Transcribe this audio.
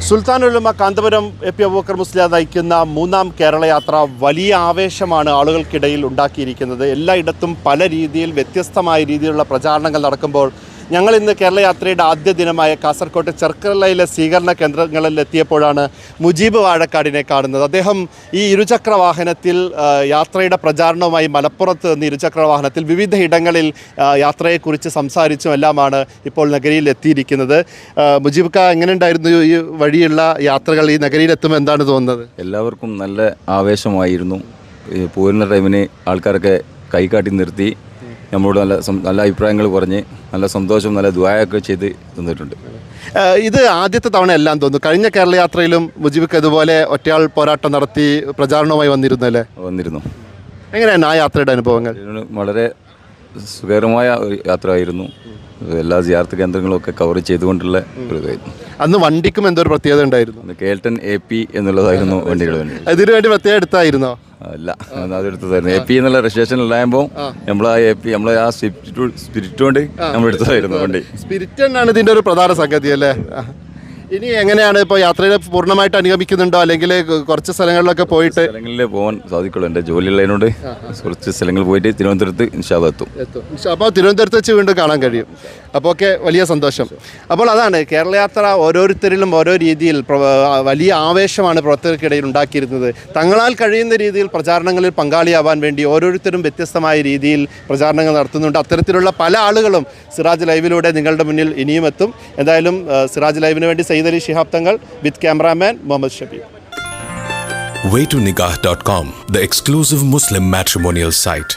സുൽത്താനുൽ ഉലമ കാന്തപുരം എ.പി. അബൂബക്കർ മുസ്ലിയാർ നയിക്കുന്ന മൂന്നാം കേരള യാത്ര വലിയ ആവേശമാണ് ആളുകൾക്കിടയിൽ ഉണ്ടാക്കിയിരിക്കുന്നത്. എല്ലായിടത്തും പല രീതിയിൽ വ്യത്യസ്തമായ രീതിയിലുള്ള പ്രചാരണങ്ങൾ നടക്കുമ്പോൾ ഞങ്ങൾ ഇന്ന് കേരള യാത്രയുടെ ആദ്യ ദിനമായ കാസർകോട്ടെ ചെർക്കളയിലെ സ്വീകരണ കേന്ദ്രങ്ങളിൽ എത്തിയപ്പോഴാണ് മുജീബ് വാഴക്കാടിനെ കാണുന്നത്. അദ്ദേഹം ഈ ഇരുചക്ര വാഹനത്തിൽ യാത്രയുടെ പ്രചാരണവുമായി മലപ്പുറത്ത് നിന്ന് ഇരുചക്ര വാഹനത്തിൽ വിവിധ ഇടങ്ങളിൽ യാത്രയെക്കുറിച്ച് സംസാരിച്ചും എല്ലാമാണ് ഇപ്പോൾ നഗരിയിൽ എത്തിയിരിക്കുന്നത്. മുജീബ് ക, എങ്ങനെയുണ്ടായിരുന്നു ഈ വഴിയുള്ള യാത്രകൾ? ഈ നഗരിയിൽ എത്തുമ്പോൾ എന്താണ് തോന്നുന്നത്? എല്ലാവർക്കും നല്ല ആവേശമായിരുന്നു. പോരുന്ന ടൈമിന് ആൾക്കാരൊക്കെ കൈകാട്ടി നിർത്തി നമ്മളോട് നല്ല അഭിപ്രായങ്ങൾ പറഞ്ഞ് നല്ല സന്തോഷം, നല്ല ദുആയൊക്കെ ചെയ്ത് തന്നിട്ടുണ്ട്. ഇത് ആദ്യത്തെ തവണ എല്ലാം തോന്നുന്നു. കഴിഞ്ഞ കേരള യാത്രയിലും മുജീബ് ഇതുപോലെ ഒറ്റയാൾ പോരാട്ടം നടത്തി പ്രചാരണവുമായി വന്നിരുന്നല്ലേ? വന്നിരുന്നു. എങ്ങനെയാണ് ആ യാത്രയുടെ അനുഭവങ്ങൾ? വളരെ സുഖകരമായ ഒരു യാത്രയായിരുന്നു. എല്ലാ സിയാറത്ത് കേന്ദ്രങ്ങളും ഒക്കെ കവർ ചെയ്തുകൊണ്ടുള്ള ഒരു ഇതായിരുന്നു. അന്ന് വണ്ടിക്കും എന്തോ ഒരു പ്രത്യേകത ഉണ്ടായിരുന്നു. കേൾട്ടൺ AP എന്നുള്ളതായിരുന്നു വണ്ടികൾ. ഇതിനു വേണ്ടി പ്രത്യേകം എടുത്തായിരുന്നോ? അല്ല, അതെടുത്തതായിരുന്നു. AP എന്നുള്ള രജിസ്ട്രേഷൻ ഉണ്ടാകുമ്പോൾ നമ്മളെ ആ സ്പിരിറ്റ് കൊണ്ട് നമ്മൾ എടുത്തതായിരുന്നു വണ്ടി. സ്പിരിറ്റ് തന്നെയാണ് ഇതിൻ്റെ ഒരു പ്രധാന സംഗതി അല്ലേ? ഇനി എങ്ങനെയാണ് ഇപ്പോൾ യാത്രയിൽ പൂർണ്ണമായിട്ട് അനുഗമിക്കുന്നുണ്ടോ, അല്ലെങ്കിൽ കുറച്ച് സ്ഥലങ്ങളിലൊക്കെ പോയിട്ട്? സ്ഥലങ്ങളിൽ പോകാൻ സാധിക്കുള്ളൂ. എൻ്റെ ജോലിയുള്ളതിനോട് കുറച്ച് സ്ഥലങ്ങളിൽ പോയിട്ട് തിരുവനന്തപുരത്ത് ഇൻഷാല്ലാ എത്തും. അപ്പോൾ തിരുവനന്തപുരത്ത് വെച്ച് വീണ്ടും കാണാൻ കഴിയും. അപ്പോൾ ഒക്കെ വലിയ സന്തോഷം. അപ്പോൾ അതാണ് കേരള യാത്ര ഓരോരുത്തരിലും ഓരോ രീതിയിൽ വലിയ ആവേശമാണ് പ്രവർത്തകർക്കിടയിൽ ഉണ്ടാക്കിയിരുന്നത്. തങ്ങളാൽ കഴിയുന്ന രീതിയിൽ പ്രചാരണങ്ങളിൽ പങ്കാളിയാവാൻ വേണ്ടി ഓരോരുത്തരും വ്യത്യസ്തമായ രീതിയിൽ പ്രചാരണങ്ങൾ നടത്തുന്നുണ്ട്. അത്തരത്തിലുള്ള പല ആളുകളും സിറാജ് ലൈവിലൂടെ നിങ്ങളുടെ മുന്നിൽ ഇനിയും എത്തും. എന്തായാലും സിറാജ് ലൈവിന് വേണ്ടി Sayyid Ali Shihab Thangal with cameraman Muhammad Shabeer. Way2Nikah.com, the exclusive Muslim matrimonial site.